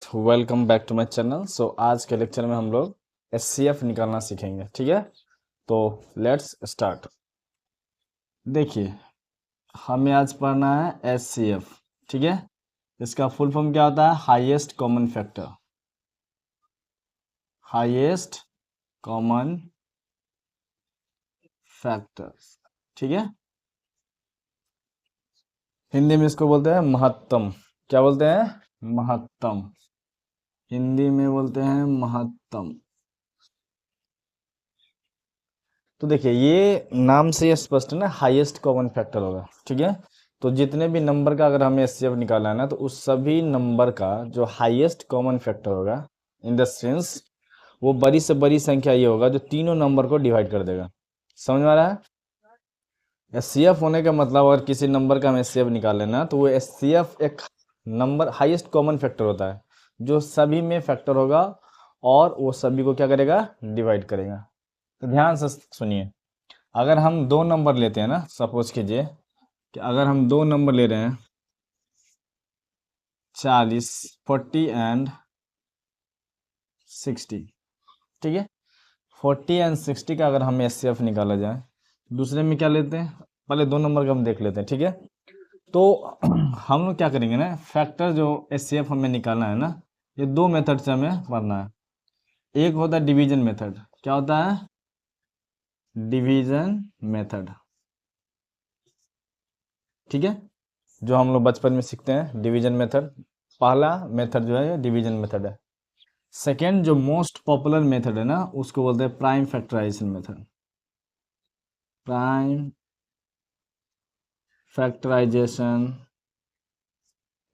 Welcome back to my channel. आज के lecture में हम लोग एचसीएफ निकालना सीखेंगे। ठीक है, तो लेट्स स्टार्ट। देखिए, हमें आज पढ़ना है एचसीएफ। ठीक है, इसका फुल फॉर्म क्या होता है? Highest common factor. Highest common factor, ठीक है। हिंदी में इसको बोलते हैं महत्तम। क्या बोलते हैं? महत्तम। हिंदी में बोलते हैं महत्तम। तो देखिए, ये नाम से ये स्पष्ट है ना, हाईएस्ट कॉमन फैक्टर होगा। ठीक है, तो जितने भी नंबर का अगर हमें एचसीएफ निकालना है ना, तो उस सभी नंबर का जो हाईएस्ट कॉमन फैक्टर होगा, इन द सेंस वो बड़ी से बड़ी संख्या ये होगा जो तीनों नंबर को डिवाइड कर देगा। समझ में आ रहा है? एचसीएफ होने का मतलब अगर किसी नंबर का हमें एचसीएफ निकाल लेना, तो वो एचसीएफ एक नंबर हाईएस्ट कॉमन फैक्टर होता है जो सभी में फैक्टर होगा और वो सभी को क्या करेगा? डिवाइड करेगा। तो ध्यान से सुनिए, अगर हम दो नंबर लेते हैं ना, सपोज कीजिए कि अगर हम दो नंबर ले रहे हैं 40, 40 एंड 60। ठीक है, 40 एंड 60 का अगर हमें एचसीएफ निकाला जाए, दूसरे में क्या लेते हैं? पहले दो नंबर का हम देख लेते हैं। ठीक है, तो हम लोग क्या करेंगे ना, फैक्टर जो एचसीएफ हमें निकालना है ना, ये दो मेथड से हमें पढ़ना है। एक होता है डिवीजन मेथड। क्या होता है? Division method. ठीक है, जो हम लोग बचपन में सीखते हैं डिवीजन मेथड। पहला मेथड जो है ये डिवीजन मेथड है। सेकेंड जो मोस्ट पॉपुलर मेथड है ना, उसको बोलते हैं prime factorization method. Prime factorization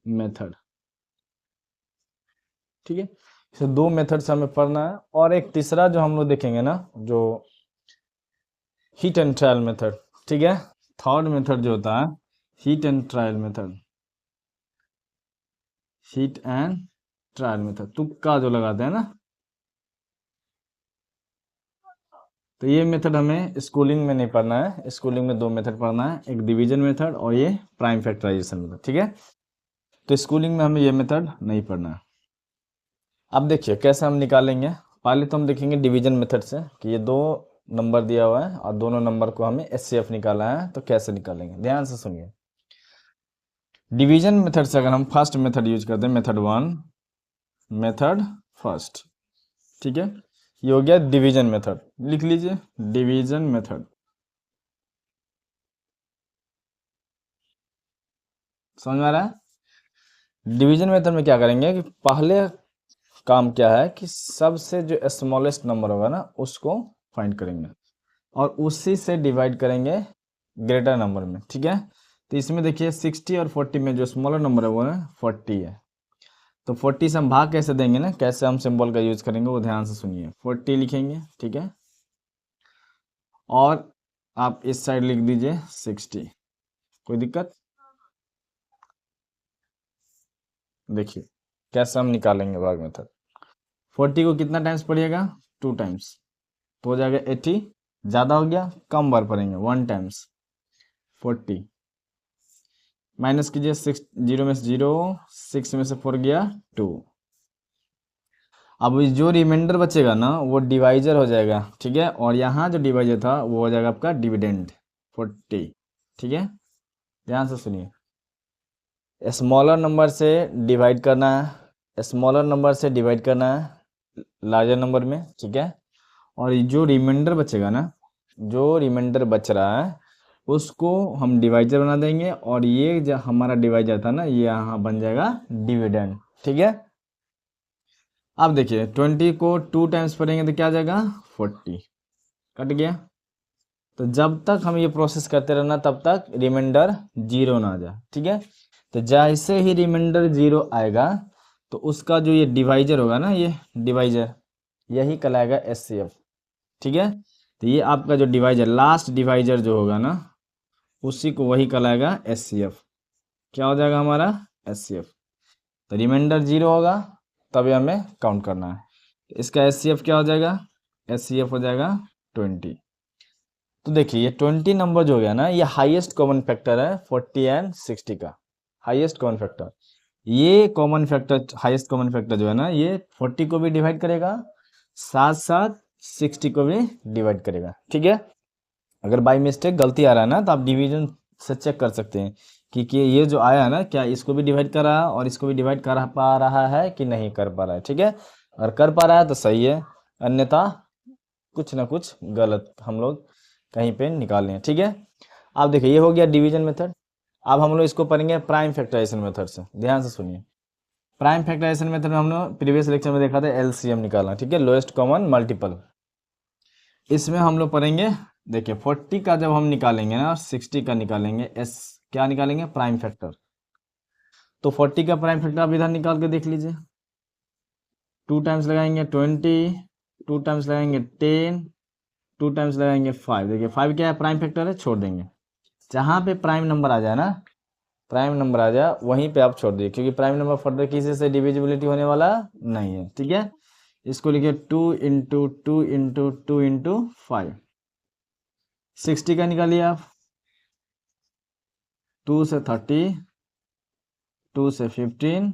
method. ठीक है, इसे दो मेथड से हमें पढ़ना है। और एक तीसरा जो हम लोग देखेंगे ना, जो हीट एंड ट्रायल मेथड। ठीक है, थर्ड मेथड जो होता है heat and trial method. Heat and trial method, तुक्का जो लगाते हैं ना, तो ये मेथड हमें स्कूलिंग में नहीं पढ़ना है। स्कूलिंग में दो मेथड पढ़ना है, एक डिवीजन मेथड और ये प्राइम फैक्टराइजेशन मेथड। ठीक है, तो स्कूलिंग में हमें ये मेथड नहीं पढ़ना है। अब देखिए कैसे हम निकालेंगे। पहले तो हम देखेंगे डिवीजन मेथड से कि ये दो नंबर दिया हुआ है और दोनों नंबर को हमें एचसीएफ निकालना है, तो कैसे निकालेंगे? ध्यान से सुनिए। डिवीजन मेथड से अगर हम फर्स्ट मेथड यूज करते हैं, मेथड वन, मेथड फर्स्ट। ठीक है, ये हो गया डिवीजन मेथड। लिख लीजिए डिवीजन मेथड। समझ में आ रहा है? डिवीजन मेथड में क्या करेंगे कि पहले काम क्या है कि सबसे जो स्मॉलेस्ट नंबर होगा ना, उसको फाइंड करेंगे और उसी से डिवाइड करेंगे ग्रेटर नंबर में। ठीक है, तो इसमें देखिए 60 और 40 में जो स्मॉलर नंबर है वो है 40 है। तो 40 से हम भाग कैसे देंगे ना, कैसे हम सिंबल का यूज करेंगे वो ध्यान से सुनिए। 40 लिखेंगे, ठीक है, और आप इस साइड लिख दीजिए 60। कोई दिक्कत? देखिए कैसे हम निकालेंगे भाग मेथड। 40 को कितना टाइम्स पढ़िएगा? 2 टाइम्स, तो हो जाएगा 80। ज़्यादा हो गया, कम बार पढ़ेंगे, 1 टाइम्स 40। माइनस कीजिए, 6 जीरो में से 0, 6 में से 4 गया 2। अब जो रिमाइंडर बचेगा ना, वो डिवाइजर हो जाएगा। ठीक है, और यहाँ जो डिवाइजर था वो हो जाएगा आपका डिविडेंड 40। ठीक है, ध्यान से सुनिए। स्मॉलर नंबर से डिवाइड करना है, स्मॉलर नंबर से डिवाइड करना है लार्जर नंबर में। ठीक है, और जो रिमाइंडर बचेगा ना, जो रिमाइंडर बच रहा है उसको हम डिवाइजर बना देंगे, और ये जो हमारा डिवाइजर था ना, ये यहाँ बन जाएगा डिविडेंड। ठीक है, अब देखिए 20 को 2 टाइम्स पढ़ेंगे तो क्या आ जाएगा? 40। कट गया। तो जब तक हम ये प्रोसेस करते रहना तब तक रिमाइंडर 0 ना आ जाए। ठीक है, तो जैसे ही रिमाइंडर 0 आएगा तो उसका जो ये डिवाइजर होगा ना, ये डिवाइजर यही कहलाएगा एचसीएफ। ठीक है, तो ये आपका जो डिवाइजर, लास्ट डिवाइजर जो होगा ना, उसी को वही कहलाएगा एचसीएफ। क्या हो जाएगा हमारा? एचसीएफ। तो रिमाइंडर 0 होगा तभी हमें काउंट करना है। तो इसका एचसीएफ क्या हो जाएगा? एचसीएफ हो जाएगा 20। तो देखिए ये 20 नंबर जो हो गया ना, ये हाईएस्ट कॉमन फैक्टर है 40 एंड 60 का। हाईएस्ट कॉमन फैक्टर ये common factor, highest common factor जो है ना, ये 40 को भी डिवाइड करेगा, साथ साथ 60 को भी डिवाइड करेगा। ठीक है, अगर बाई मिस्टेक गलती आ रहा है ना, तो आप डिवीजन से चेक कर सकते हैं कि ये जो आया है ना, क्या इसको भी डिवाइड कर रहा है और इसको भी डिवाइड कर पा रहा है कि नहीं कर पा रहा है। ठीक है, अगर कर पा रहा है तो सही है, अन्यथा कुछ ना कुछ गलत हम लोग कहीं पे निकाल लें। ठीक है, अब देखिए ये हो गया डिवीजन मेथड। अब हम लोग इसको पढ़ेंगे प्राइम फैक्टराइजेशन मेथड से, ध्यान से सुनिए। प्राइम फैक्टराइजेशन मेथड में हम लोग प्रीवियस लेक्चर में देखा था एलसीएम निकालना, ठीक है, लोएस्ट कॉमन मल्टीपल। इसमें हम लोग पढ़ेंगे, देखिए 40 का जब हम निकालेंगे ना, 60 का निकालेंगे, एस क्या निकालेंगे, प्राइम फैक्टर। तो 40 का प्राइम फैक्टर आप इधर निकाल के देख लीजिए, 2 टाइम्स लगाएंगे 20, 2 टाइम्स लगाएंगे 10, 2 टाइम्स लगाएंगे 5। देखिए 5 क्या है, प्राइम फैक्टर है, छोड़ देंगे। जहाँ पे प्राइम नंबर आ जाए ना, प्राइम नंबर आ जाए वहीं पे आप छोड़ दीजिए, क्योंकि प्राइम नंबर फर्दर किसी से डिविजिबिलिटी होने वाला नहीं है। ठीक है, इसको लिखिए 2 इंटू 2 इंटू 2 इंटू 5। 60 का निकालिए आप, 2 से 30, 2 से 15,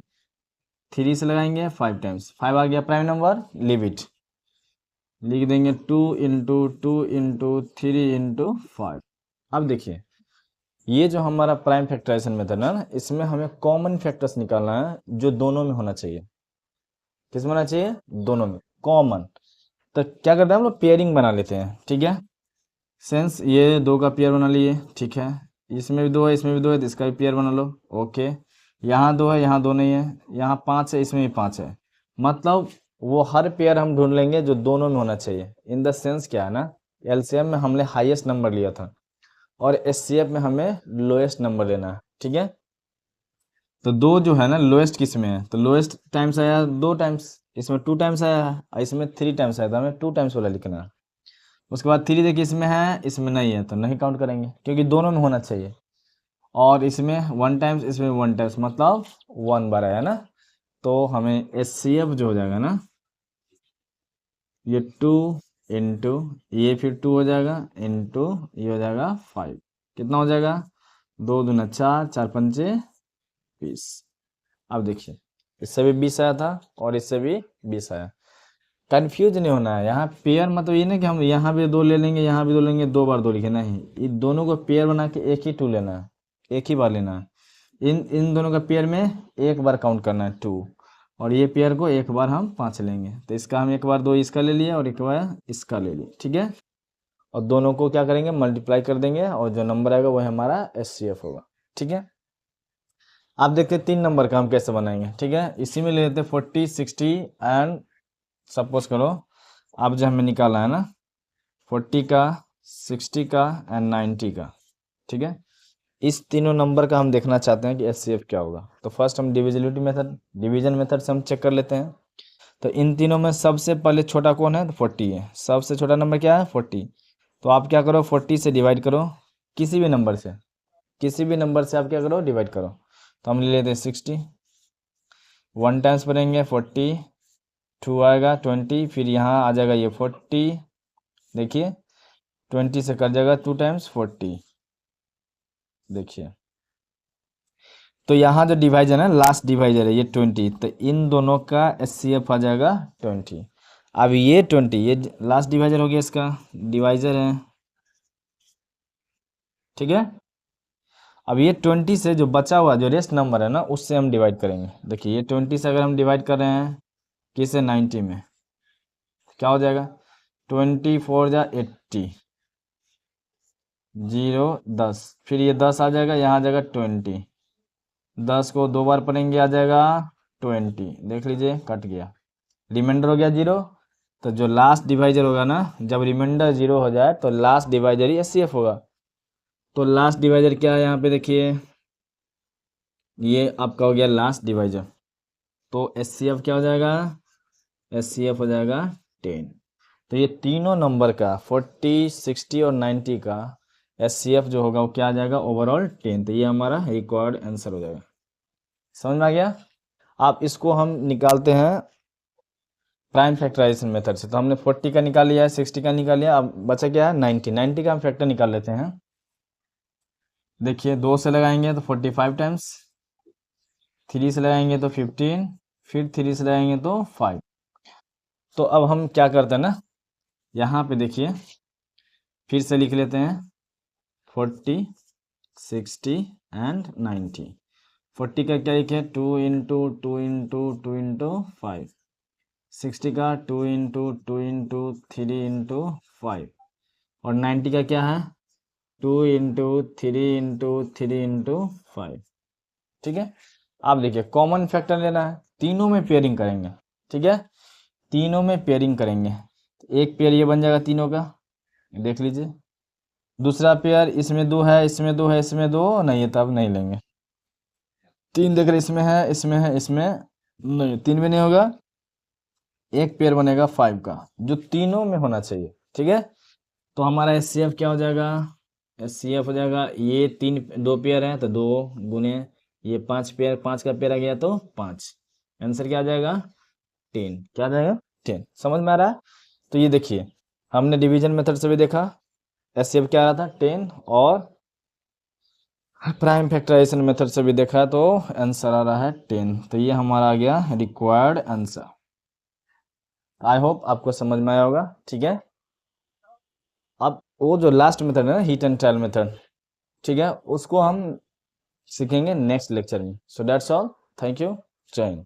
3 से लगाएंगे 5 टाइम्स, 5 आ गया प्राइम नंबर, लिव इट, लिख देंगे 2 इंटू 2 इंटू 3 इंटू 5। अब देखिए ये जो हमारा प्राइम फैक्टराइजेशन मेथड है ना, इसमें हमें कॉमन फैक्टर्स निकालना है जो दोनों में होना चाहिए। किस में होना चाहिए, दोनों में कॉमन। तो क्या करते हैं हम लोग, पेयरिंग बना लेते हैं। ठीक है, सेंस ये 2 का पेयर बना लिए, ठीक है, इसमें भी 2 है, इसमें भी 2 है, तो इसका भी पेयर बना लो। ओके, यहाँ 2 है, यहाँ 2 नहीं है, यहाँ 5 है, इसमें भी 5 है। मतलब वो हर पेयर हम ढूंढ लेंगे जो दोनों में होना चाहिए। इन द सेंस क्या है ना, एलसीएम में हमने हाईएस्ट नंबर लिया था और एचसीएफ में हमें लोएस्ट नंबर लेना है। ठीक है, तो 2 जो है ना लोएस्ट किस में है, तो लोएस्ट टाइम्स आया 2 टाइम्स, इसमें 2 टाइम्स आया है और इसमें 3 टाइम्स आया, तो हमें 2 टाइम्स वाला लिखना है। उसके बाद 3 देखिए इसमें है, इसमें नहीं है, तो नहीं काउंट करेंगे क्योंकि दोनों में होना चाहिए। और इसमें 1 टाइम्स, इसमें 1 टाइम्स, मतलब 1 बार आया ना, तो हमें एचसीएफ जो हो जाएगा ना, ये 2 इंटू ये फिर 2 हो जाएगा, इंटू ये हो जाएगा 5। कितना हो जाएगा, 2 दूना 4, 4 पंचे 20। अब देखिए इससे भी 20 आया था और इससे भी 20 आया। कंफ्यूज नहीं होना है, यहाँ पेयर मतलब ये नहीं कि हम यहाँ भी 2 ले लेंगे, यहाँ भी 2 लेंगे, 2 बार 2 लिखे, नहीं, इन दोनों को पेयर बना के एक ही 2 लेना है, एक ही बार लेना है। इन इन दोनों का पेयर में एक बार काउंट करना है 2, और ये पेयर को एक बार हम 5 लेंगे, तो इसका हम एक बार 2 इसका ले लिए और एक बार इसका ले लिए। ठीक है, और दोनों को क्या करेंगे, मल्टीप्लाई कर देंगे और जो नंबर आएगा वह हमारा एचसीएफ होगा। ठीक है, आप देखते हैं 3 नंबर का हम कैसे बनाएंगे। ठीक है, इसी में ले लेते हैं 40, 60 एंड सपोज करो अब जो हमें निकाला है ना 40 का, 60 का एंड 90 का। ठीक है, इस तीनों नंबर का हम देखना चाहते हैं कि एचसीएफ क्या होगा। तो फर्स्ट हम डिविजिबिलिटी मेथड, डिवीजन मेथड से हम चेक कर लेते हैं। तो इन तीनों में सबसे पहले छोटा कौन है, तो 40 है, सबसे छोटा नंबर क्या है, 40। तो आप क्या करो, 40 से डिवाइड करो, किसी भी नंबर से, किसी भी नंबर से आप क्या करो, डिवाइड करो। तो हम ले लेते हैं 60, 1 टाइम्स पढ़ेंगे 40, 2 आएगा 20, फिर यहाँ आ जाएगा ये 40, देखिए 20 से कट जाएगा 2 टाइम्स 40। देखिए तो यहाँ जो डिवाइजर है, लास्ट डिवाइजर है ये 20, तो इन दोनों का एचसीएफ आ जाएगा 20। अब ये 20 ये लास्ट डिवाइजर हो गया, इसका डिवाइजर है। ठीक है, अब ये 20 से जो बचा हुआ जो रेस्ट नंबर है ना, उससे हम डिवाइड करेंगे। देखिए ये 20 से अगर हम डिवाइड कर रहे हैं किसे, 90 में, क्या हो जाएगा, 24 जा 80, 0 10, फिर ये 10 आ जाएगा, यहाँ आ जाएगा 20, 10 को 2 बार पढ़ेंगे आ जाएगा 20, देख लीजिए कट गया, रिमाइंडर हो गया 0। तो जो लास्ट डिवाइजर होगा ना, जब रिमाइंडर 0 हो जाए तो लास्ट डिवाइजर ही एचसीएफ होगा। तो लास्ट डिवाइजर क्या है, यहाँ पे देखिए ये आपका हो गया लास्ट डिवाइजर, तो एचसीएफ क्या हो जाएगा, एचसीएफ हो जाएगा 10। तो ये तीनों नंबर का 40, 60 और 90 का एचसीएफ जो होगा वो क्या आ जाएगा, ओवरऑल 10। तो ये हमारा रिक्वायर्ड आंसर हो जाएगा। समझ में आ गया। आप इसको हम निकालते हैं प्राइम फैक्टराइजेशन मेथड से। तो हमने 40 का निकाल लिया है, 60 का निकाल लिया, अब बचा क्या है 90। 90 का हम फैक्टर निकाल लेते हैं। देखिए 2 से लगाएंगे तो 45 टाइम्स, 3 से लगाएंगे तो 15, फिर 3 से लगाएंगे तो 5। तो अब हम क्या करते हैं ना, यहाँ पे देखिए फिर से लिख लेते हैं 40, 60 एंड 90। 40 का क्या लिखे, 2 इंटू 2 इंटू 2 इंटू 5। 60 का 2 इंटू 2 इंटू 3 इंटू 5। और 90 का क्या है, 2 इंटू 3 इंटू 3 इंटू 5। ठीक है, आप देखिए कॉमन फैक्टर लेना है, तीनों में पेयरिंग करेंगे। ठीक है, तीनों में पेयरिंग करेंगे, एक पेयर ये बन जाएगा तीनों का, देख लीजिए। दूसरा पेयर इसमें 2 है, इसमें 2 है, इसमें 2 नहीं है, तब नहीं लेंगे। 3 देख रहे, इसमें है, इसमें है, इसमें नहीं, 3 में नहीं होगा। एक पेयर बनेगा 5 का, जो तीनों में होना चाहिए। ठीक है, तो हमारा एचसीएफ क्या हो जाएगा, एचसीएफ हो जाएगा, ये 2 पेयर है तो 2 गुने ये 5 पेयर, 5 का पेयर आ गया तो 5। आंसर क्या आ जाएगा, 10। क्या आ जाएगा, 10। समझ में आ रहा है। तो ये देखिए हमने डिवीजन मेथड से भी देखा, एचसीएफ क्या आ रहा था 10, और प्राइम फैक्टराइजेशन मेथड से भी देखा तो आंसर आ रहा है 10। तो ये हमारा आ गया रिक्वायर्ड आंसर। आई होप आपको समझ में आया होगा। ठीक है, अब वो जो लास्ट मेथड है ना, हीट एंड ट्रायल मेथड, ठीक है, उसको हम सीखेंगे नेक्स्ट लेक्चर में। So that's all, thank you, जय हिंद।